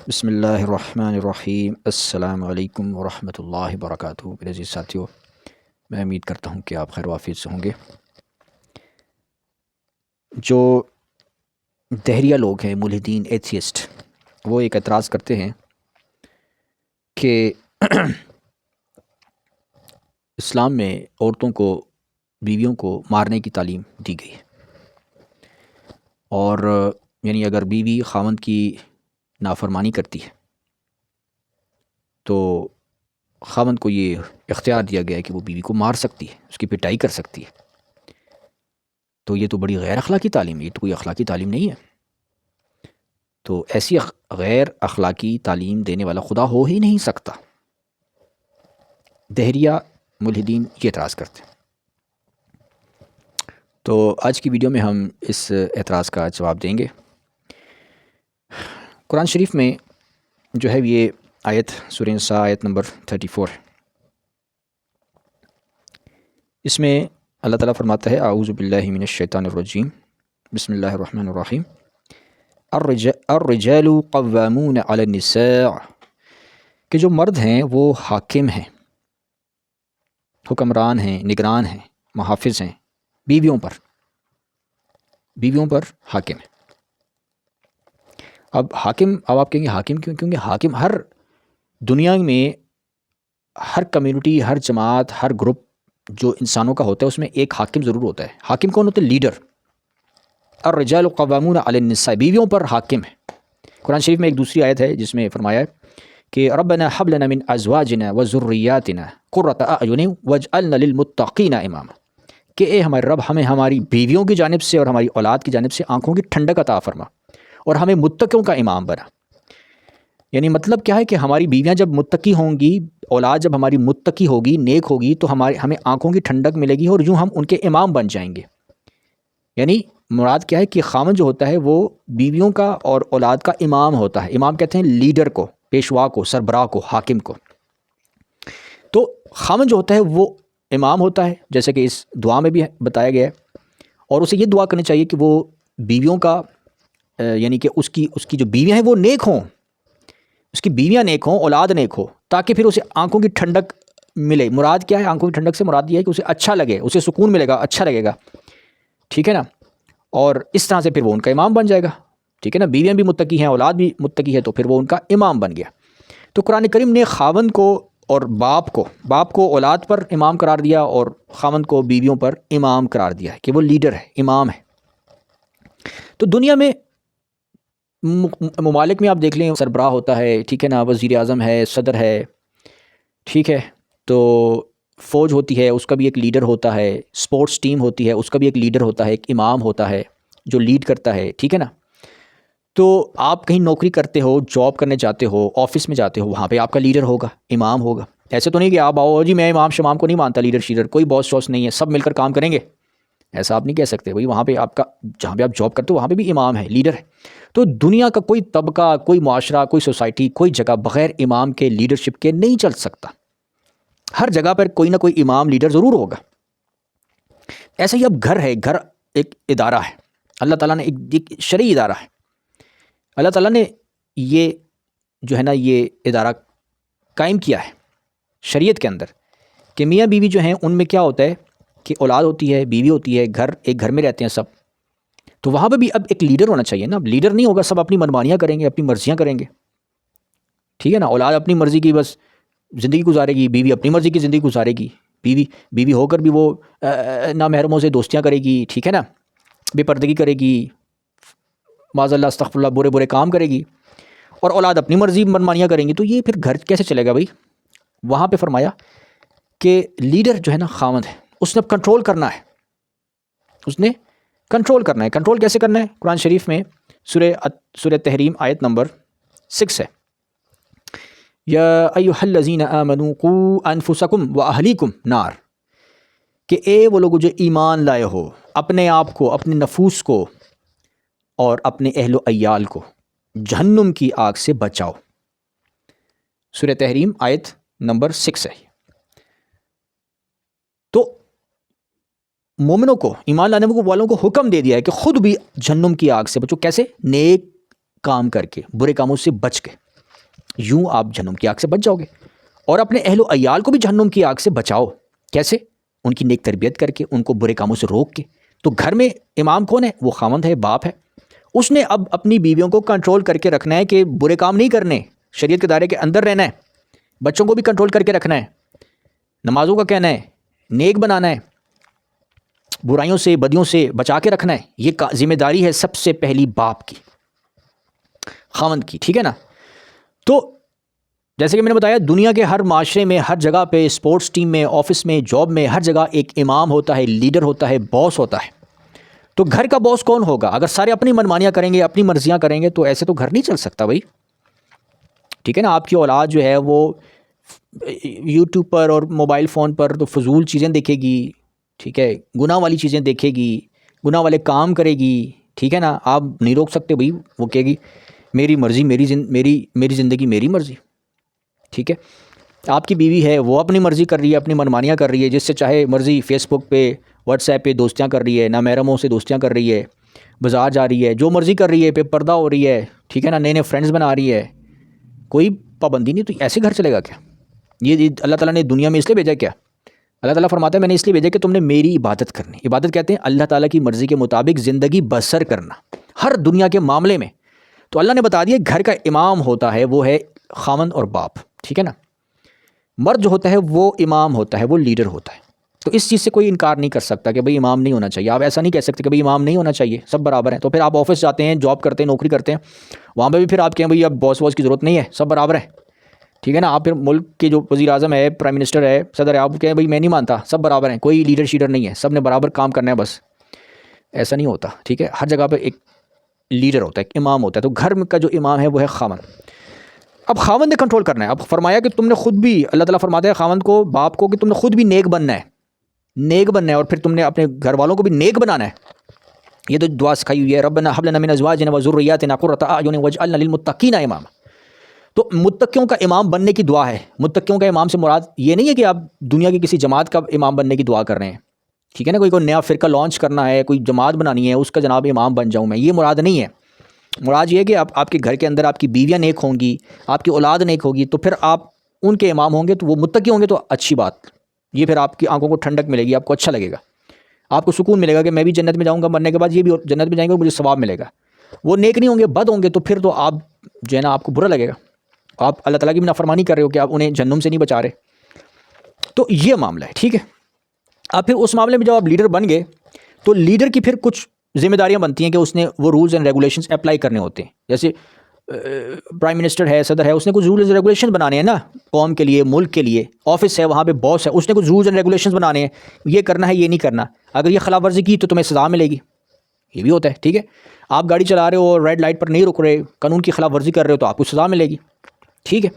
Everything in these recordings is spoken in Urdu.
بسم اللہ الرحمن الرحیم۔ السلام علیکم ورحمۃ اللہ وبرکاتہ۔ میرے عزیز ساتھیوں، میں امید کرتا ہوں کہ آپ خیر و عافیت سے ہوں گے۔ جو دہریہ لوگ ہیں، ملحدین، ایتھیسٹ، وہ ایک اعتراض کرتے ہیں کہ اسلام میں عورتوں کو، بیویوں کو مارنے کی تعلیم دی گئی ہے، اور یعنی اگر بیوی خاوند کی نافرمانی کرتی ہے تو خاوند کو یہ اختیار دیا گیا ہے کہ وہ بیوی کو مار سکتی ہے، اس کی پٹائی کر سکتی ہے۔ تو یہ تو بڑی غیر اخلاقی تعلیم ہے، یہ تو کوئی اخلاقی تعلیم نہیں ہے۔ تو ایسی غیر اخلاقی تعلیم دینے والا خدا ہو ہی نہیں سکتا۔ دہریہ ملحدین یہ اعتراض کرتے ہیں۔ تو آج کی ویڈیو میں ہم اس اعتراض کا جواب دیں گے۔ قرآن شریف میں جو ہے یہ آیت سورہ نساء آیت نمبر 34 ہے۔ اس میں اللہ تعالیٰ فرماتا ہے اعوذ باللہ من الشیطان الرجیم، بسم اللہ الرحمن الرحیم، الرجال قوامون علی النساء، کہ جو مرد ہیں وہ حاکم ہیں، حکمران ہیں، نگران ہیں، محافظ ہیں بیویوں پر حاکم ہیں۔ اب آپ کہیں گے حاکم کیوں؟ کیونکہ حاکم ہر دنیا میں، ہر کمیونٹی، ہر جماعت، ہر گروپ جو انسانوں کا ہوتا ہے اس میں ایک حاکم ضرور ہوتا ہے۔ حاکم کون ہوتا ہے؟ لیڈر۔ الرجال قوامون علی النساء، بیویوں پر حاکم ہے۔ قرآن شریف میں ایک دوسری آیت ہے جس میں فرمایا ہے کہ ربنا هب لنا من ازواجنا وذریاتنا قرۃ اعین واجعلنا للمتقین اماما، کہ اے ہمارے رب، ہمیں ہماری بیویوں کی جانب سے اور ہماری اولاد کی جانب سے آنکھوں کی ٹھنڈک عطا فرما اور ہمیں متقیوں کا امام بنا۔ یعنی مطلب کیا ہے کہ ہماری بیویاں جب متقی ہوں گی، اولاد جب ہماری متقی ہوگی، نیک ہوگی، تو ہمیں آنکھوں کی ٹھنڈک ملے گی اور یوں ہم ان کے امام بن جائیں گے۔ یعنی مراد کیا ہے کہ خاوند جو ہوتا ہے وہ بیویوں کا اور اولاد کا امام ہوتا ہے۔ امام کہتے ہیں لیڈر کو، پیشوا کو، سربراہ کو، حاکم کو۔ تو خاوند جو ہوتا ہے وہ امام ہوتا ہے، جیسے کہ اس دعا میں بھی بتایا گیا ہے، اور اسے یہ دعا کرنی چاہیے کہ وہ بیویوں کا یعنی کہ اس کی جو بیویاں ہیں وہ نیک ہوں، اس کی بیویاں نیک ہوں، اولاد نیک ہو، تاکہ پھر اسے آنکھوں کی ٹھنڈک ملے۔ مراد کیا ہے آنکھوں کی ٹھنڈک سے؟ مراد یہ ہے کہ اسے اچھا لگے، اسے سکون ملے گا، اچھا لگے گا، ٹھیک ہے نا؟ اور اس طرح سے پھر وہ ان کا امام بن جائے گا، ٹھیک ہے نا؟ بیویاں بھی متقی ہیں، اولاد بھی متقی ہے، تو پھر وہ ان کا امام بن گیا۔ تو قرآن کریم نے خاوند کو اور باپ کو اولاد پر امام قرار دیا اور خاوند کو بیویوں پر امام قرار دیا ہے کہ وہ لیڈر ہے، امام ہے۔ تو دنیا میں ممالک میں آپ دیکھ لیں، سربراہ ہوتا ہے، ٹھیک ہے نا؟ وزیر اعظم ہے، صدر ہے، ٹھیک ہے؟ تو فوج ہوتی ہے، اس کا بھی ایک لیڈر ہوتا ہے، سپورٹس ٹیم ہوتی ہے، اس کا بھی ایک لیڈر ہوتا ہے، ایک امام ہوتا ہے جو لیڈ کرتا ہے، ٹھیک ہے نا؟ تو آپ کہیں نوکری کرتے ہو، جاب کرنے جاتے ہو، آفس میں جاتے ہو، وہاں پہ آپ کا لیڈر ہوگا، امام ہوگا۔ ایسے تو نہیں کہ آپ آؤ جی میں امام شمام کو نہیں مانتا، لیڈر شیڈر کوئی باس شوس نہیں ہے، سب مل کر کام کریں گے، ایسا آپ نہیں کہہ سکتے۔ بھائی وہاں پہ آپ کا، جہاں پہ آپ جاب کرتے ہو وہاں پہ بھی امام ہے، لیڈر ہے۔ تو دنیا کا کوئی طبقہ، کوئی معاشرہ، کوئی سوسائٹی، کوئی جگہ بغیر امام کے، لیڈرشپ کے نہیں چل سکتا۔ ہر جگہ پر کوئی نہ کوئی امام، لیڈر ضرور ہوگا۔ ایسا ہی اب گھر ہے، گھر ایک ادارہ ہے، اللہ تعالیٰ نے ایک شرعی ادارہ ہے، اللہ تعالیٰ نے یہ جو ہے نا یہ ادارہ قائم کیا ہے شریعت کے اندر، کہ میاں بیوی جو ہیں ان میں کیا ہوتا ہے کہ اولاد ہوتی ہے، بیوی ہوتی ہے، ایک گھر میں رہتے ہیں سب، تو وہاں پہ بھی اب ایک لیڈر ہونا چاہیے نا۔ اب لیڈر نہیں ہوگا، سب اپنی منمانیاں کریں گے، اپنی مرضیاں کریں گے، ٹھیک ہے نا؟ اولاد اپنی مرضی کی بس زندگی گزارے گی، بیوی اپنی مرضی کی زندگی گزارے گی، بیوی ہو کر بھی وہ نامحرموں سے دوستیاں کرے گی، ٹھیک ہے نا؟ بے پردگی کرے گی، معاذ اللہ استغفر اللہ، برے برے کام کرے گی، اور اولاد اپنی مرضی منمانیاں کریں گی، تو یہ پھر گھر کیسے چلے گا بھائی؟ وہاں پہ فرمایا کہ لیڈر جو ہے نا خاوند ہے، اس نے کنٹرول کرنا ہے، اس نے کنٹرول کرنا ہے۔ کنٹرول کیسے کرنا ہے؟ قرآن شریف میں سورہ تحریم آیت نمبر 6 ہے، یا ایھا الذین آمنوا قوا انفسکم واہلیکم نار، کہ اے وہ لوگ جو ایمان لائے ہو، اپنے آپ کو، اپنے نفوس کو اور اپنے اہل و عیال کو جہنم کی آگ سے بچاؤ۔ سورہ تحریم آیت نمبر 6 ہے۔ تو مومنوں کو، ایمان لانے والوں کو حکم دے دیا ہے کہ خود بھی جہنم کی آگ سے بچو۔ کیسے؟ نیک کام کر کے، برے کاموں سے بچ کے۔ یوں آپ جہنم کی آگ سے بچ جاؤ گے، اور اپنے اہل و عیال کو بھی جہنم کی آگ سے بچاؤ۔ کیسے؟ ان کی نیک تربیت کر کے، ان کو برے کاموں سے روک کے۔ تو گھر میں امام کون ہے؟ وہ خاوند ہے، باپ ہے۔ اس نے اب اپنی بیویوں کو کنٹرول کر کے رکھنا ہے کہ برے کام نہیں کرنے، شریعت کے دائرے کے اندر رہنا ہے، بچوں کو بھی کنٹرول کر کے رکھنا ہے، نمازوں کا کہنا ہے، نیک بنانا ہے، برائیوں سے بدیوں سے بچا کے رکھنا ہے۔ یہ ذمہ داری ہے سب سے پہلی باپ کی، خاوند کی، ٹھیک ہے نا؟ تو جیسے کہ میں نے بتایا، دنیا کے ہر معاشرے میں، ہر جگہ پہ، اسپورٹس ٹیم میں، آفس میں، جاب میں، ہر جگہ ایک امام ہوتا ہے، لیڈر ہوتا ہے، باس ہوتا ہے۔ تو گھر کا باس کون ہوگا؟ اگر سارے اپنی منمانیاں کریں گے، اپنی مرضیاں کریں گے، تو ایسے تو گھر نہیں چل سکتا بھائی، ٹھیک ہے نا؟ آپ کی اولاد جو ہے وہ یوٹیوب پر اور موبائل فون پر تو فضول چیزیں دیکھے گی، ٹھیک ہے، گناہ والی چیزیں دیکھے گی، گناہ والے کام کرے گی، ٹھیک ہے نا؟ آپ نہیں روک سکتے بھائی، وہ کہے گی میری مرضی، میری زندگی میری مرضی، ٹھیک ہے؟ آپ کی بیوی ہے، وہ اپنی مرضی کر رہی ہے، اپنی منمانیاں کر رہی ہے، جس سے چاہے مرضی فیس بک پہ، واٹس ایپ پہ دوستیاں کر رہی ہے، نامحرموں سے دوستیاں کر رہی ہے، بازار جا رہی ہے، جو مرضی کر رہی ہے، پہ پردہ ہو رہی ہے، ٹھیک ہے نا؟ نئے نئے فرینڈز بنا رہی ہے، کوئی پابندی نہیں۔ تو ایسے گھر چلے گا کیا؟ یہ اللہ تعالیٰ نے دنیا میں اس لیے بھیجا کیا؟ اللہ تعالیٰ فرماتا ہے میں نے اس لیے بھیجا کہ تم نے میری عبادت کرنی۔ عبادت کہتے ہیں اللہ تعالیٰ کی مرضی کے مطابق زندگی بسر کرنا ہر دنیا کے معاملے میں۔ تو اللہ نے بتا دیا گھر کا امام ہوتا ہے وہ ہے خاوند اور باپ، ٹھیک ہے نا؟ مرد جو ہوتا ہے وہ امام ہوتا ہے، وہ لیڈر ہوتا ہے۔ تو اس چیز سے کوئی انکار نہیں کر سکتا کہ بھئی امام نہیں ہونا چاہیے۔ آپ ایسا نہیں کہہ سکتے کہ بھئی امام نہیں ہونا چاہیے، سب برابر ہیں۔ تو پھر آپ آفس جاتے ہیں، جاب کرتے ہیں، نوکری کرتے ہیں، وہاں پہ بھی پھر آپ کہیں بھئی اب باس واس کی ضرورت نہیں ہے، سب برابر ہیں، ٹھیک ہے نا؟ آپ پھر ملک کے جو وزیر اعظم ہے، پرائم منسٹر ہے، صدر ہے، آپ کہیں بھئی میں نہیں مانتا، سب برابر ہیں، کوئی لیڈر شیڈر نہیں ہے، سب نے برابر کام کرنا ہے بس۔ ایسا نہیں ہوتا، ٹھیک ہے؟ ہر جگہ پہ ایک لیڈر ہوتا ہے، ایک امام ہوتا ہے۔ تو گھر کا جو امام ہے وہ ہے خاوند۔ اب خاوند نے کنٹرول کرنا ہے۔ اب فرمایا کہ تم نے خود بھی، اللہ تعالیٰ فرماتا ہے خاوند کو، باپ کو، کہ تم نے خود بھی نیک بننا ہے، نیک بننا ہے، اور پھر تم نے اپنے گھر والوں کو بھی نیک بنانا ہے۔ یہ تو دعا سکھائی ہوئی ہے، ربنا ھب لنا من ازواجنا وذرياتنا قرۃ اعین واجعلنا للمتقین اماما۔ تو متقیوں کا امام بننے کی دعا ہے۔ متقیوں کا امام سے مراد یہ نہیں ہے کہ آپ دنیا کی کسی جماعت کا امام بننے کی دعا کر رہے ہیں، ٹھیک ہے نا؟ کوئی نیا فرقہ لانچ کرنا ہے، کوئی جماعت بنانی ہے، اس کا جناب امام بن جاؤں میں، یہ مراد نہیں ہے۔ مراد یہ ہے کہ آپ کے گھر کے اندر آپ کی بیویاں نیک ہوں گی، آپ کی اولاد نیک ہوگی، تو پھر آپ ان کے امام ہوں گے، تو وہ متقی ہوں گے، تو اچھی بات، یہ پھر آپ کی آنکھوں کو ٹھنڈک ملے گی، آپ کو اچھا لگے گا، آپ کو سکون ملے گا کہ میں بھی جنت میں جاؤں گا، مرنے کے بعد یہ بھی جنت میں جائیں گے، مجھے ثواب ملے گا۔ وہ نیک نہیں ہوں گے، بد ہوں گے، تو پھر تو آپ جو ہے نا، آپ کو برا لگے گا، آپ اللہ تعالیٰ کی بھی نافرمانی کر رہے ہو کہ آپ انہیں جہنم سے نہیں بچا رہے۔ تو یہ معاملہ ہے، ٹھیک ہے؟ اب پھر اس معاملے میں جب آپ لیڈر بن گئے، تو لیڈر کی پھر کچھ ذمہ داریاں بنتی ہیں کہ اس نے وہ رولز اینڈ ریگولیشنز اپلائی کرنے ہوتے ہیں۔ جیسے پرائم منسٹر ہے، صدر ہے، اس نے کچھ رولز اینڈ ریگولیشن بنانے ہیں نا، قوم کے لیے، ملک کے لیے۔ آفس ہے، وہاں پہ باس ہے، اس نے کچھ رولز اینڈ ریگولیشنز بنانے ہیں، یہ کرنا ہے، یہ نہیں کرنا، اگر یہ خلاف ورزی کی تو تمہیں سزا ملے گی، یہ بھی ہوتا ہے، ٹھیک ہے؟ آپ گاڑی چلا رہے ہو، ریڈ لائٹ پر نہیں رک رہے، قانون کی خلاف ورزی کر رہے ہو، تو آپ کو سزا ملے گی، ٹھیک ہے؟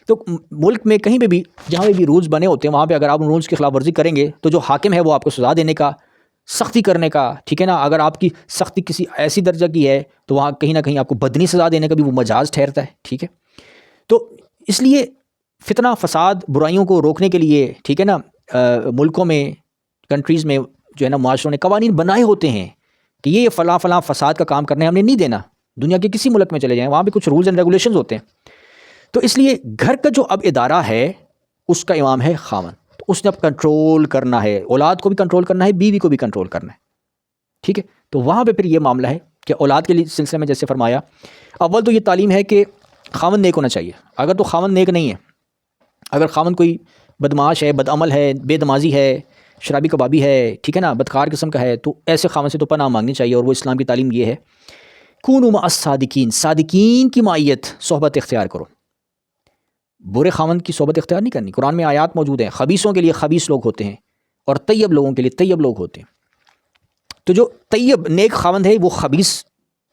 تو ملک میں کہیں پہ بھی جہاں بھی رولز بنے ہوتے ہیں، وہاں پہ اگر آپ ان رولز کی خلاف ورزی کریں گے، تو جو حاکم ہے وہ آپ کو سزا دینے کا، سختی کرنے کا، ٹھیک ہے نا؟ اگر آپ کی سختی کسی ایسی درجہ کی ہے، تو وہاں کہیں نہ کہیں آپ کو بدنی سزا دینے کا بھی وہ مجاز ٹھہرتا ہے، ٹھیک ہے؟ تو اس لیے فتنہ فساد، برائیوں کو روکنے کے لیے، ٹھیک ہے نا، ملکوں میں، کنٹریز میں جو ہے نا، معاشروں نے قوانین بنائے ہوتے ہیں کہ یہ فلاں فلاں فساد کا کام کرنے ہم نے نہیں دینا۔ دنیا کے کسی ملک میں چلے جائیں، وہاں بھی کچھ رولز اینڈ ریگولیشنز ہوتے ہیں۔ تو اس لیے گھر کا جو اب ادارہ ہے، اس کا امام ہے خاوند۔ تو اس نے اب کنٹرول کرنا ہے، اولاد کو بھی کنٹرول کرنا ہے، بیوی کو بھی کنٹرول کرنا ہے، ٹھیک ہے؟ تو وہاں پہ پھر یہ معاملہ ہے کہ اولاد کے سلسلے میں جیسے فرمایا، اول تو یہ تعلیم ہے کہ خاوند نیک ہونا چاہیے۔ اگر تو خاوند نیک نہیں ہے، اگر خاوند کوئی بدمعاش ہے، بد عمل ہے، بے دمازی ہے، شرابی کبابی ہے، ٹھیک ہے نا، بدکار قسم کا ہے، تو ایسے خاوند سے تو پناہ مانگنی چاہیے۔ اور وہ اسلام کی تعلیم یہ ہے، کونوا مع الصادقین، صادقین کی معیت، صحبت اختیار کرو، برے خاوند کی صحبت اختیار نہیں کرنی۔ قرآن میں آیات موجود ہیں، خبیثوں کے لیے خبیث لوگ ہوتے ہیں، اور طیب لوگوں کے لیے طیب لوگ ہوتے ہیں۔ تو جو طیب نیک خاوند ہے، وہ خبیث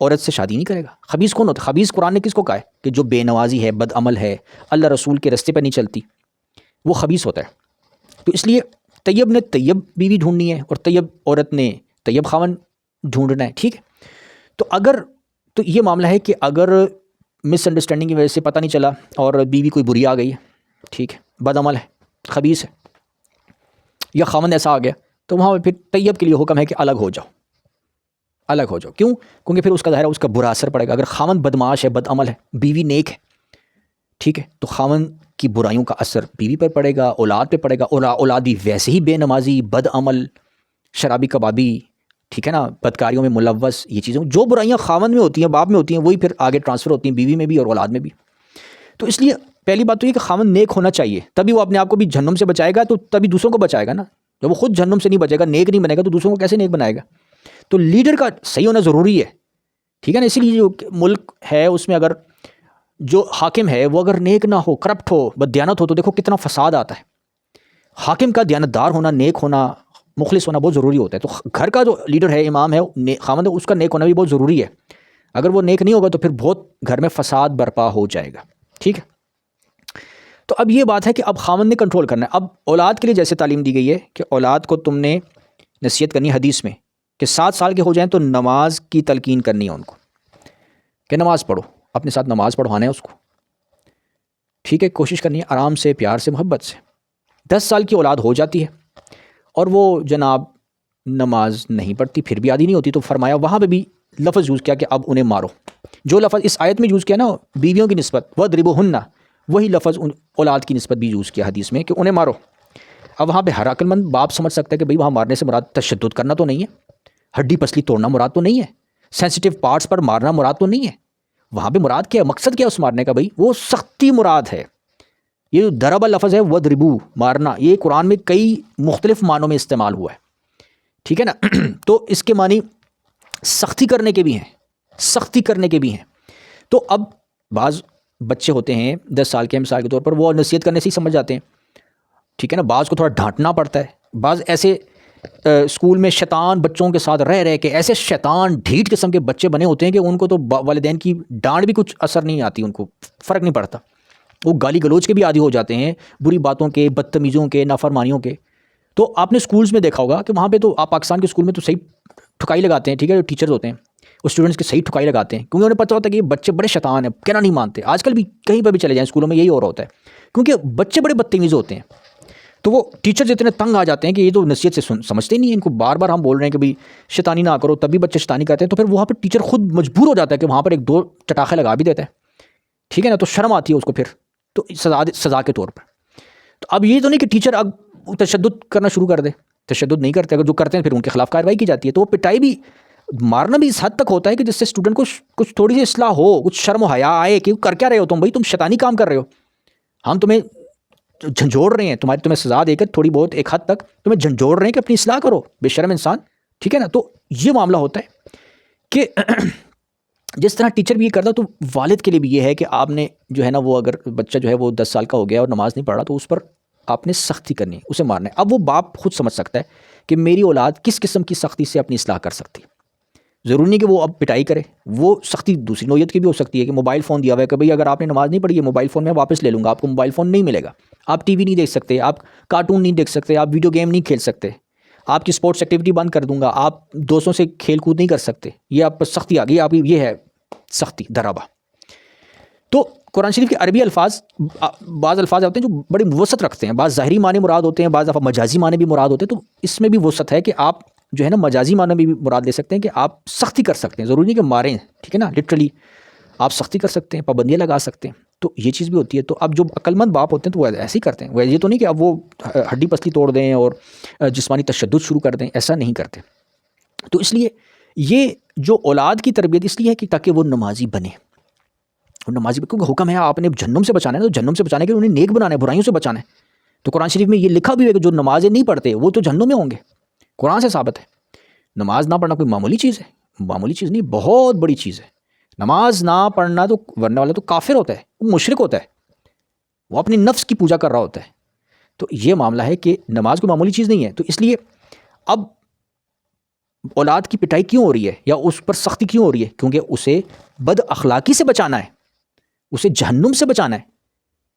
عورت سے شادی نہیں کرے گا۔ خبیث کون ہوتا ہے؟ خبیث قرآن نے کس کو کہا ہے؟ کہ جو بے نوازی ہے، بد عمل ہے، اللہ رسول کے رستے پہ نہیں چلتی، وہ خبیث ہوتا ہے۔ تو اس لیے طیب نے طیب بیوی ڈھونڈنی ہے، اور طیب عورت نے طیب خاوند ڈھونڈنا ہے، ٹھیک ہے؟ تو یہ معاملہ ہے کہ اگر مس انڈرسٹینڈنگ کی وجہ سے پتہ نہیں چلا، اور بیوی کوئی بری آ گئی ہے، ٹھیک ہے، بد عمل ہے، خبیث ہے، یا خاوند ایسا آ گیا، تو وہاں پھر طیب کے لیے حکم ہے کہ الگ ہو جاؤ، الگ ہو جاؤ۔ کیوں؟ کیونکہ پھر اس کا ظاہر ہے اس کا برا اثر پڑے گا۔ اگر خاوند بدمعاش ہے، بد عمل ہے، بیوی نیک ہے، ٹھیک ہے، تو خاوند کی برائیوں کا اثر بیوی پر پڑے گا، اولاد پہ پڑے گا، اولاد بھی ویسے ہی بے نمازی، بد عمل، شرابی کبابی، ٹھیک ہے نا، بدکاریوں میں ملوث، یہ چیزیں جو برائیاں خاوند میں ہوتی ہیں، باپ میں ہوتی ہیں، وہی پھر آگے ٹرانسفر ہوتی ہیں بیوی میں بھی اور اولاد میں بھی۔ تو اس لیے پہلی بات تو یہ کہ خاوند نیک ہونا چاہیے، تبھی وہ اپنے آپ کو بھی جہنم سے بچائے گا، تو تبھی دوسروں کو بچائے گا نا۔ جب وہ خود جہنم سے نہیں بچے گا، نیک نہیں بنے گا، تو دوسروں کو کیسے نیک بنائے گا؟ تو لیڈر کا صحیح ہونا ضروری ہے، ٹھیک ہے نا۔ اسی لیے جو ملک ہے اس میں اگر جو حاکم ہے وہ اگر نیک نہ ہو، کرپٹ ہو، بددیانت ہو، تو دیکھو کتنا فساد آتا ہے۔ حاکم کا دیانتدار ہونا، نیک ہونا، مخلص ہونا بہت ضروری ہوتا ہے۔ تو گھر کا جو لیڈر ہے، امام ہے، خاوند ہے، اس کا نیک ہونا بھی بہت ضروری ہے۔ اگر وہ نیک نہیں ہوگا تو پھر بہت گھر میں فساد برپا ہو جائے گا، ٹھیک ہے۔ تو اب یہ بات ہے کہ اب خاوند نے کنٹرول کرنا ہے۔ اب اولاد کے لیے جیسے تعلیم دی گئی ہے کہ اولاد کو تم نے نصیحت کرنی ہے حدیث میں کہ 7 سال کے ہو جائیں تو نماز کی تلقین کرنی ہے ان کو، کہ نماز پڑھو، اپنے ساتھ نماز پڑھوانا ہے اس کو، ٹھیک ہے، کوشش کرنی ہے آرام سے، پیار سے، محبت سے۔ 10 سال کی اولاد ہو جاتی ہے اور وہ جناب نماز نہیں پڑھتی، پھر بھی عادی نہیں ہوتی، تو فرمایا وہاں پہ بھی لفظ یوز کیا کہ اب انہیں مارو۔ جو لفظ اس آیت میں یوز کیا نا بیویوں کی نسبت، وَاضْرِبُوهُنَّ، وہی لفظ اولاد کی نسبت بھی یوز کیا حدیث میں کہ انہیں مارو۔ اب وہاں پہ ہر عقل مند باپ سمجھ سکتا ہے کہ بھئی وہاں مارنے سے مراد تشدد کرنا تو نہیں ہے، ہڈی پسلی توڑنا مراد تو نہیں ہے، سینسیٹیو پارٹس پر مارنا مراد تو نہیں ہے۔ وہاں پہ مراد کیا ہے، مقصد کیا ہے اس مارنے کا؟ بھئی وہ سختی مراد ہے۔ یہ جو ضربہ لفظ ہے وَاضْرِبُوه، مارنا، یہ قرآن میں کئی مختلف معنوں میں استعمال ہوا ہے، ٹھیک ہے نا۔ تو اس کے معنی سختی کرنے کے بھی ہیں، سختی کرنے کے بھی ہیں۔ تو اب بعض بچے ہوتے ہیں 10 سال کے، مثال کے طور پر، وہ نصیحت کرنے سے ہی سمجھ جاتے ہیں، ٹھیک ہے نا۔ بعض کو تھوڑا ڈانٹنا پڑتا ہے، بعض ایسے اسکول میں شیطان بچوں کے ساتھ رہ رہ کے ایسے شیطان ڈھیٹ قسم کے بچے بنے ہوتے ہیں کہ ان کو تو والدین کی ڈانٹ بھی کچھ اثر نہیں آتی، ان کو فرق نہیں پڑتا، وہ گالی گلوچ کے بھی عادی ہو جاتے ہیں، بری باتوں کے، بدتمیزوں کے، نافرمانیوں کے۔ تو آپ نے اسکولز میں دیکھا ہوگا کہ وہاں پہ تو آپ پاکستان کے اسکول میں تو صحیح ٹھکائی لگاتے ہیں، ٹھیک ہے، جو ٹیچرز ہوتے ہیں وہ اسٹوڈنٹس کے صحیح ٹھکائی لگاتے ہیں، کیونکہ انہیں پتہ ہوتا ہے کہ یہ بچے بڑے شیطان ہیں، کہنا نہیں مانتے۔ آج کل بھی کہیں پہ بھی چلے جائیں اسکولوں میں یہی ہو رہا ہوتا ہے، کیونکہ بچے بڑے بدتمیز ہوتے ہیں۔ تو وہ ٹیچرز اتنے تنگ آ جاتے ہیں کہ یہ تو نصیحت سے سمجھتے نہیں ہیں، ان کو بار بار ہم بول رہے ہیں کہ بھئی شیطانی نہ کرو، تب بھی بچے شیطانی کرتے ہیں۔ تو پھر وہاں پہ ٹیچر خود مجبور ہو جاتا ہے کہ وہاں پر 1-2 چٹاخے لگا بھی دیتا ہے، ٹھیک ہے نا۔ تو شرم آتی ہے اس کو پھر، تو سزا کے طور پر۔ تو اب یہ تو نہیں کہ ٹیچر اب تشدد کرنا شروع کر دے، تشدد نہیں کرتے، اگر جو کرتے ہیں پھر ان کے خلاف کارروائی کی جاتی ہے۔ تو وہ پٹائی بھی، مارنا بھی اس حد تک ہوتا ہے کہ جس سے اسٹوڈنٹ کو کچھ تھوڑی سی اصلاح ہو، کچھ شرم و حیا آئے کہ کر کیا رہے ہو تم، بھائی تم شیطانی کام کر رہے ہو، ہم تمہیں جھنجھوڑ رہے ہیں، تمہیں سزا دے کر تھوڑی بہت ایک حد تک تمہیں جھنجھوڑ رہے ہیں کہ اپنی اصلاح کرو، بے شرم انسان، ٹھیک ہے نا۔ تو یہ معاملہ ہوتا ہے کہ جس طرح ٹیچر بھی یہ کرتا، تو والد کے لیے بھی یہ ہے کہ آپ نے جو ہے نا، وہ اگر بچہ جو ہے وہ 10 سال کا ہو گیا اور نماز نہیں پڑھ رہا، تو اس پر آپ نے سختی کرنی ہے، اسے مارنا ہے۔ اب وہ باپ خود سمجھ سکتا ہے کہ میری اولاد کس قسم کی سختی سے اپنی اصلاح کر سکتی ہے۔ ضروری نہیں کہ وہ اب پٹائی کرے، وہ سختی دوسری نوعیت کی بھی ہو سکتی ہے کہ موبائل فون دیا ہوا ہے کہ بھئی اگر آپ نے نماز نہیں پڑھی ہے، موبائل فون میں واپس لے لوں گا، آپ کو موبائل فون نہیں ملے گا، آپ ٹی وی نہیں دیکھ سکتے، آپ کارٹون نہیں دیکھ سکتے، آپ ویڈیو گیم نہیں کھیل سکتے، آپ کی اسپورٹس ایکٹیویٹی بند کر دوں گا، آپ دوستوں سے کھیل کود نہیں کر سکتے، یہ آپ پر سختی آ گئی، آپ کی یہ ہے سختی، ضربہ۔ تو قرآن شریف کے عربی الفاظ، بعض الفاظ ہوتے ہیں جو بڑی وسعت رکھتے ہیں، بعض ظاہری معنی مراد ہوتے ہیں، بعض دفعہ مجازی معنی بھی مراد ہوتے ہیں۔ تو اس میں بھی وسعت ہے کہ آپ جو ہے نا مجازی معنی بھی مراد لے سکتے ہیں کہ آپ سختی کر سکتے ہیں، ضروری نہیں کہ ماریں، ٹھیک ہے نا، لٹرلی آپ سختی کر سکتے ہیں، پابندیاں لگا سکتے ہیں، تو یہ چیز بھی ہوتی ہے۔ تو اب جو عقل مند باپ ہوتے ہیں تو وہ ایسے ہی کرتے ہیں، وہ یہ تو نہیں کہ اب وہ ہڈی پسلی توڑ دیں اور جسمانی تشدد شروع کر دیں، ایسا نہیں کرتے۔ تو اس لیے یہ جو اولاد کی تربیت اس لیے ہے کہ تاکہ وہ نمازی بنے، نمازی، کیونکہ حکم ہے آپ نے جہنم سے بچانا ہے، تو جہنم سے بچانے کے لیے انہیں نیک بنانا ہے، برائیوں سے بچانا ہے۔ تو قرآن شریف میں یہ لکھا بھی ہے کہ جو نمازیں نہیں پڑھتے وہ تو جہنم میں ہوں گے، قرآن سے ثابت ہے۔ نماز نہ پڑھنا کوئی معمولی چیز ہے، معمولی چیز نہیں، بہت بڑی چیز ہے۔ نماز نہ پڑھنا تو ورنہ والا تو کافر ہوتا ہے، وہ مشرک ہوتا ہے، وہ اپنی نفس کی پوجا کر رہا ہوتا ہے۔ تو یہ معاملہ ہے کہ نماز کوئی معمولی چیز نہیں ہے۔ تو اس لیے اب اولاد کی پٹائی کیوں ہو رہی ہے یا اس پر سختی کیوں ہو رہی ہے؟ کیونکہ اسے بد اخلاقی سے بچانا ہے، اسے جہنم سے بچانا ہے،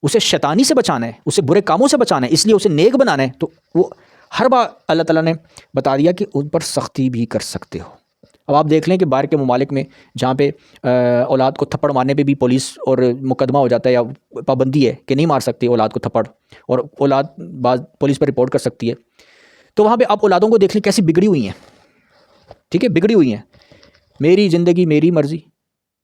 اسے شیطانی سے بچانا ہے، اسے برے کاموں سے بچانا ہے، اس لیے اسے نیک بنانا ہے۔ تو وہ ہر بار اللہ تعالیٰ نے بتا دیا کہ ان پر سختی بھی کر سکتے ہو۔ اب آپ دیکھ لیں کہ باہر کے ممالک میں جہاں پہ اولاد کو تھپڑ مارنے پہ بھی پولیس اور مقدمہ ہو جاتا ہے یا پابندی ہے کہ نہیں مار سکتے اولاد کو تھپڑ، اور اولاد بعض پولیس پر رپورٹ کر سکتی ہے، تو وہاں پہ آپ اولادوں کو دیکھ لیں کیسی بگڑی ہوئی ہیں، ٹھیک ہے، بگڑی ہوئی ہیں، میری زندگی میری مرضی،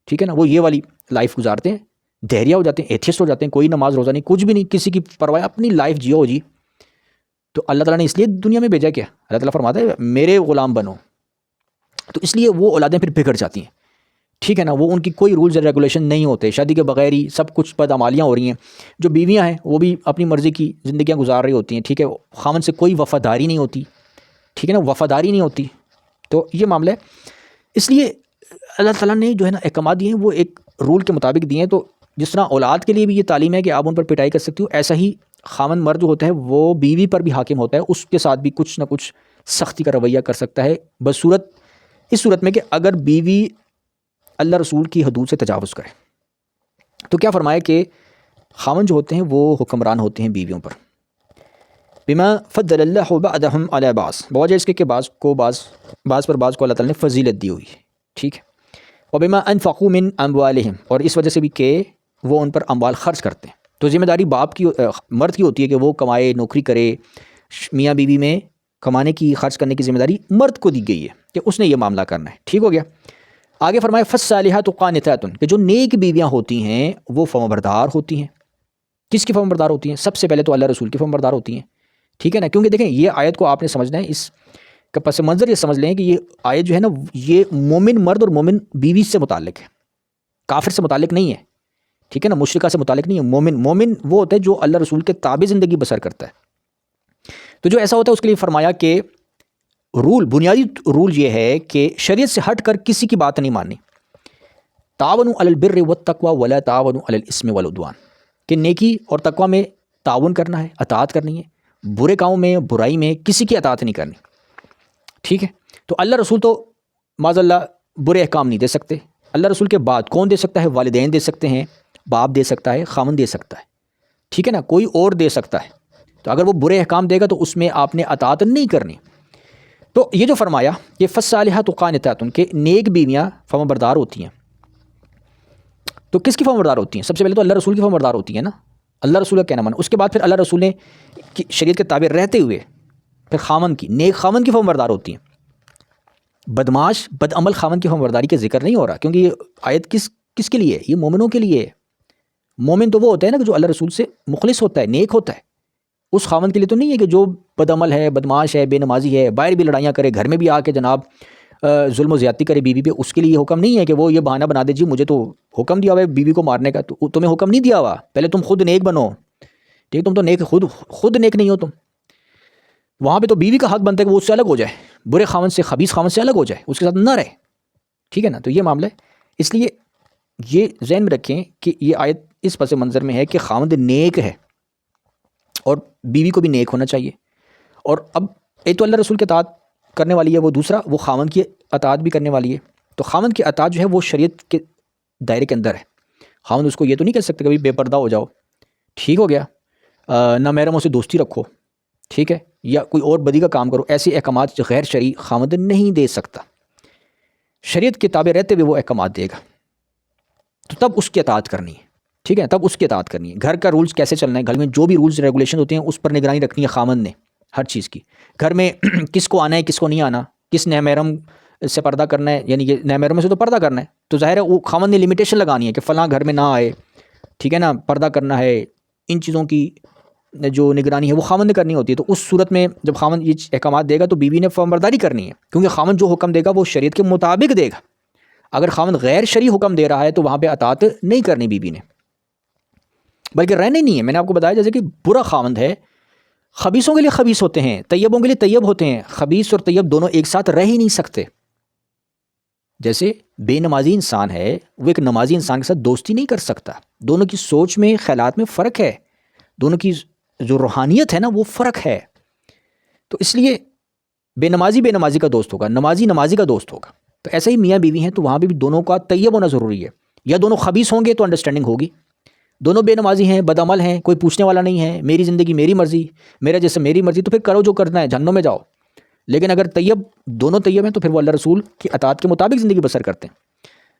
ٹھیک ہے نا، وہ یہ والی لائف گزارتے ہیں دہریہ ہو جاتے ہیں، ایتھیسٹ ہو جاتے ہیں، کوئی نماز روزہ نہیں، کچھ بھی نہیں، کسی کی پرواہ، اپنی لائف جیو جی. تو اللہ تعالیٰ نے اس لیے دنیا میں بھیجا کیا؟ اللہ تعالیٰ فرماتا ہے میرے غلام بنو. تو اس لیے وہ اولادیں پھر بگڑ جاتی ہیں، ٹھیک ہے نا. وہ ان کی کوئی رولز اینڈ ریگولیشن نہیں ہوتے، شادی کے بغیر ہی سب کچھ بدعمالیاں ہو رہی ہیں. جو بیویاں ہیں وہ بھی اپنی مرضی کی زندگیاں گزار رہی ہوتی ہیں، ٹھیک ہے. خاوند سے کوئی وفاداری نہیں ہوتی، ٹھیک ہے نا، وفاداری نہیں ہوتی. تو یہ معاملہ ہے. اس لیے اللہ تعالیٰ نے جو ہے نا احکامات دیے ہیں وہ ایک رول کے مطابق دیے ہیں. تو جس طرح اولاد کے لیے بھی یہ تعلیم ہے کہ آپ ان پر پٹائی کر سکتی ہو، ایسا ہی خاوند مرد جو ہوتا ہے وہ بیوی پر بھی حاکم ہوتا ہے، اس کے ساتھ بھی کچھ نہ کچھ سختی کا رویہ کر سکتا ہے، بصورت اس صورت میں کہ اگر بیوی اللہ رسول کی حدود سے تجاوز کرے. تو کیا فرمایا کہ خاوند جو ہوتے ہیں وہ حکمران ہوتے ہیں بیویوں پر. بما فضل اللہ بعضهم علی بعض، بوجہ اس کے کہ بعض پر بعض کو اللہ تعالیٰ نے فضیلت دی ہوئی ہے، ٹھیک ہے. وبما انفقوا من اموالہم، اور اس وجہ سے بھی کہ وہ ان پر اموال خرچ کرتے ہیں. تو ذمہ داری باپ کی مرد کی ہوتی ہے کہ وہ کمائے، نوکری کرے. میاں بیوی میں کمانے کی، خرچ کرنے کی ذمہ داری مرد کو دی گئی ہے کہ اس نے یہ معاملہ کرنا ہے، ٹھیک ہو گیا. آگے فرمایا فالصالحات قانتات، کہ جو نیک بیویاں ہوتی ہیں وہ فرمانبردار ہوتی ہیں. کس کی فرمانبردار ہوتی ہیں؟ سب سے پہلے تو اللہ رسول کی فرمانبردار ہوتی ہیں، ٹھیک ہے نا. کیونکہ دیکھیں یہ آیت کو آپ نے سمجھنا ہے، اس کا پس منظر یہ سمجھ لیں کہ یہ آیت جو ہے نا یہ مومن مرد اور مومن بیوی سے متعلق ہے، کافر سے متعلق نہیں ہے، ٹھیک ہے نا، مشرکہ سے متعلق نہیں ہے. مومن وہ ہوتا ہے جو اللہ رسول کے تابع زندگی بسر کرتا ہے. تو جو ایسا ہوتا ہے اس کے لیے فرمایا کہ بنیادی رول یہ ہے کہ شریعت سے ہٹ کر کسی کی بات نہیں ماننی. تعاونوا علی البر والتقوی ولا تعاونوا علی الاثم والعدوان، کہ نیکی اور تقوی میں تعاون کرنا ہے، اطاعت کرنی ہے، برے کاموں میں، برائی میں کسی کی اطاعت نہیں کرنی، ٹھیک ہے. تو اللہ رسول تو معاذ اللہ برے احکام نہیں دے سکتے. اللہ رسول کے بعد کون دے سکتا ہے؟ والدین دے سکتے ہیں، باپ دے سکتا ہے، خاوند دے سکتا ہے، ٹھیک ہے نا، کوئی اور دے سکتا ہے. تو اگر وہ برے احکام دے گا تو اس میں آپ نے اطاعت نہیں کرنی. تو یہ جو فرمایا یہ فالصالحات قانتات، کہ نیک بیویاں فرمانبردار ہوتی ہیں. تو کس کی فرمانبردار ہوتی ہیں؟ سب سے پہلے تو اللہ رسول کی فرمانبردار ہوتی ہیں نا، اللہ رسول کا کہنا مانا. اس کے بعد پھر اللہ رسول نے شریعت کے تابع رہتے ہوئے پھر خاوند کی، نیک خاوند کی فرمانبردار ہوتی ہیں. بدماش بدعمل خاوند کی فرمانبرداری کا ذکر نہیں ہو رہا، کیونکہ یہ آیت کس کے لیے ہے؟ یہ مومنوں کے لیے ہے. مومن تو وہ ہوتا ہے نا کہ جو اللہ رسول سے مخلص ہوتا ہے، نیک ہوتا ہے. اس خاوند کے لیے تو نہیں ہے کہ جو بدعمل ہے، بدماش ہے، بے نمازی ہے، باہر بھی لڑائیاں کرے، گھر میں بھی آ کے جناب ظلم و زیادتی کرے بیوی پہ. اس کے لیے یہ حکم نہیں ہے کہ وہ یہ بہانہ بنا دے جی مجھے تو حکم دیا ہوا ہے بیوی کو مارنے کا. تو تمہیں حکم نہیں دیا ہوا، پہلے تم خود نیک بنو، ٹھیک. تم تو نیک خود نیک نہیں ہو تم. وہاں پہ تو بیوی کا حق بنتا ہے کہ وہ اس سے الگ ہو جائے، برے خاوند سے، خبیث خاوند سے الگ ہو جائے، اس کے ساتھ نہ رہے، ٹھیک ہے نا. تو یہ معاملہ ہے. اس لیے یہ ذہن میں رکھیں کہ یہ آیت اس پس منظر میں ہے کہ خاوند نیک ہے اور بیوی کو بھی نیک ہونا چاہیے. اور اب ایک تو اللہ رسول کی اطاعت کرنے والی ہے، وہ دوسرا وہ خاوند کی اطاعت بھی کرنے والی ہے. تو خاوند کی اطاعت جو ہے وہ شریعت کے دائرے کے اندر ہے. خاوند اس کو یہ تو نہیں کہہ سکتے کبھی بے پردہ ہو جاؤ، ٹھیک ہو گیا، نہ محرموں سے دوستی رکھو، ٹھیک ہے، یا کوئی اور بدی کا کام کرو. ایسے احکامات غیر شرعی خاوند نہیں دے سکتا. شریعت کے تابع رہتے ہوئے وہ احکامات دے گا، تو تب اس کی اطاعت کرنی ہے، ٹھیک ہے، تب اس کی اطاعت کرنی ہے. گھر کا رولز کیسے چلنا ہے، گھر میں جو بھی رولز ریگولیشن ہوتے ہیں اس پر نگرانی رکھنی ہے خاوند نے ہر چیز کی. گھر میں کس کو آنا ہے، کس کو نہیں آنا، کس نامحرم سے پردہ کرنا ہے، یعنی کہ نامحرم سے تو پردہ کرنا ہے، تو ظاہر ہے وہ خاوند نے لمیٹیشن لگانی ہے کہ فلاں گھر میں نہ آئے، ٹھیک ہے نا، پردہ کرنا ہے. ان چیزوں کی جو نگرانی ہے وہ خاوند نے کرنی ہوتی ہے. تو اس صورت میں جب خاوند یہ احکامات دے گا تو بیوی نے فرمانبرداری کرنی ہے، کیونکہ خاوند جو حکم دے گا وہ شریعت کے مطابق دے گا. اگر خاوند غیر شرعی حکم دے رہا ہے تو وہاں پہ اطاعت نہیں کرنی بیوی نے، بلکہ رہنے نہیں ہے. میں نے آپ کو بتایا جیسے کہ برا خاوند ہے، خبیثوں کے لیے خبیث ہوتے ہیں، طیبوں کے لیے طیب ہوتے ہیں. خبیث اور طیب دونوں ایک ساتھ رہ ہی نہیں سکتے. جیسے بے نمازی انسان ہے وہ ایک نمازی انسان کے ساتھ دوستی نہیں کر سکتا. دونوں کی سوچ میں، خیالات میں فرق ہے، دونوں کی جو روحانیت ہے نا وہ فرق ہے. تو اس لیے بے نمازی کا دوست ہوگا، نمازی کا دوست ہوگا. تو ایسا ہی میاں بیوی ہیں تو وہاں بھی دونوں کا طیب ہونا ضروری ہے. یا دونوں خبیث ہوں گے تو انڈرسٹینڈنگ ہوگی. دونوں بے نمازی ہیں، بدعمل ہیں، کوئی پوچھنے والا نہیں ہے، میری زندگی میری مرضی، میرا جیسے میری مرضی، تو پھر کرو جو کرنا ہے، جہنم میں جاؤ. لیکن اگر دونوں طیب ہیں تو پھر وہ اللہ رسول کی اطاعت کے مطابق زندگی بسر کرتے ہیں.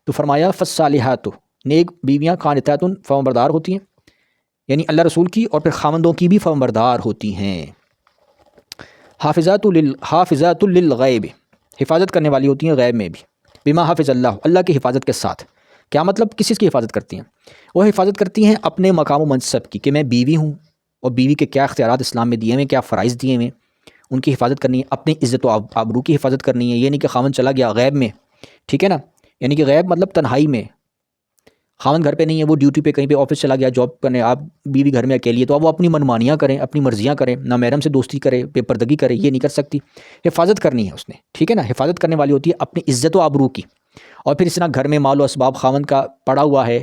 تو فرمایا فالصالحات، نیک بیویاں قانتات فرمانبردار ہوتی ہیں، یعنی اللہ رسول کی اور پھر خاوندوں کی بھی فرمانبردار ہوتی ہیں. حافظات للغیب، حفاظت کرنے والی ہوتی ہیں غیب میں بھی. بما حافظ اللہ، اللہ کی حفاظت کے ساتھ. کیا مطلب؟ کس چیز کی حفاظت کرتی ہیں؟ وہ حفاظت کرتی ہیں اپنے مقام و منصب کی، کہ میں بیوی ہوں اور بیوی کے کیا اختیارات اسلام میں دیے ہوئے، کیا فرائض دیے ہوئے، ان کی حفاظت کرنی ہے، اپنی عزت و آبرو کی حفاظت کرنی ہے۔ یہ نہیں کہ خاوند چلا گیا غیب میں، ٹھیک ہے نا، یعنی کہ غیب مطلب تنہائی میں، خاوند گھر پہ نہیں ہے، وہ ڈیوٹی پہ کہیں پہ آفس چلا گیا جاب کرنے، آپ بیوی گھر میں اکیلی ہے، تو اب وہ اپنی منمانیاں کریں، اپنی مرضیاں کریں، نہ محرم سے دوستی کرے، بے پردگی کرے، یہ نہیں کر سکتی۔ حفاظت کرنی ہے اس نے، ٹھیک ہے نا، حفاظت کرنے والی ہوتی ہے اپنی عزت و آبرو کی۔ اور پھر اس طرح گھر میں مال و اسباب خاوند کا پڑا ہوا ہے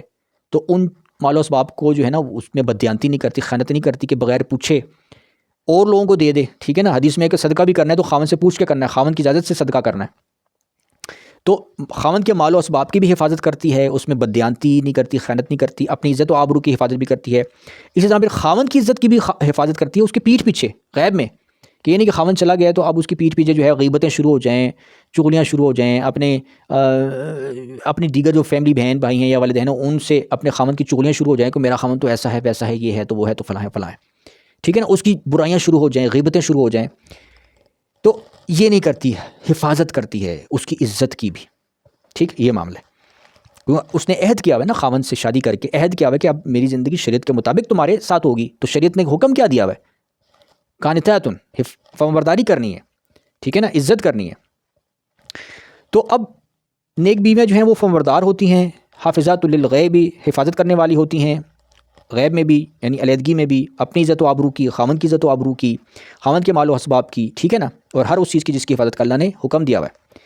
تو ان مال و اسباب کو جو ہے نا اس میں بددیانتی نہیں کرتی، خیانت نہیں کرتی کہ بغیر پوچھے اور لوگوں کو دے دے، ٹھیک ہے نا۔ حدیث میں کہ صدقہ بھی کرنا ہے تو خاوند سے پوچھ کے کرنا ہے، خاوند کی اجازت سے صدقہ کرنا ہے۔ تو خاوند کے مال و اسباب کی بھی حفاظت کرتی ہے، اس میں بددیانتی نہیں کرتی، خیانت نہیں کرتی، اپنی عزت و آبرو کی حفاظت بھی کرتی ہے۔ اسی طرح پھر خاوند کی عزت کی بھی حفاظت کرتی ہے اس کے پیٹھ پیچھے غیب میں، کہ یہ نہیں کہ خاوند چلا گیا تو اب اس کی پیٹھ پیچھے جو ہے غیبتیں شروع ہو جائیں، چغلیاں شروع ہو جائیں، اپنی دیگر جو فیملی بہن بھائی ہیں یا والدین ہیں ان سے اپنے خاوند کی چغلیاں شروع ہو جائیں کہ میرا خاوند تو ایسا ہے ویسا ہے، یہ ہے تو وہ ہے تو فلاں ہے فلاں ہے، ٹھیک ہے نا، اس کی برائیاں شروع ہو جائیں، غیبتیں شروع ہو جائیں، تو یہ نہیں کرتی ہے، حفاظت کرتی ہے اس کی عزت کی بھی، ٹھیک، یہ معاملہ ہے۔ اس نے عہد کیا ہوا ہے نا خاوند سے شادی کر کے، عہد کیا ہوا ہے کہ اب میری زندگی شریعت کے مطابق تمہارے ساتھ ہوگی، تو شریعت نے حکم کیا دیا ہوا ہے؟ قانتاتن، فرمانبرداری کرنی ہے، ٹھیک ہے نا، عزت کرنی ہے۔ تو اب نیک بیویاں جو ہیں وہ فرمانبردار ہوتی ہیں، حافظات للغیب، حفاظت کرنے والی ہوتی ہیں غیب میں بھی، یعنی علیحدگی میں بھی، اپنی عزت و آبرو کی، خاوند کی عزت و آبرو کی، خاوند کے مال و اسباب کی، ٹھیک ہے نا، اور ہر اس چیز کی جس کی حفاظت کا اللہ نے حکم دیا ہوا ہے۔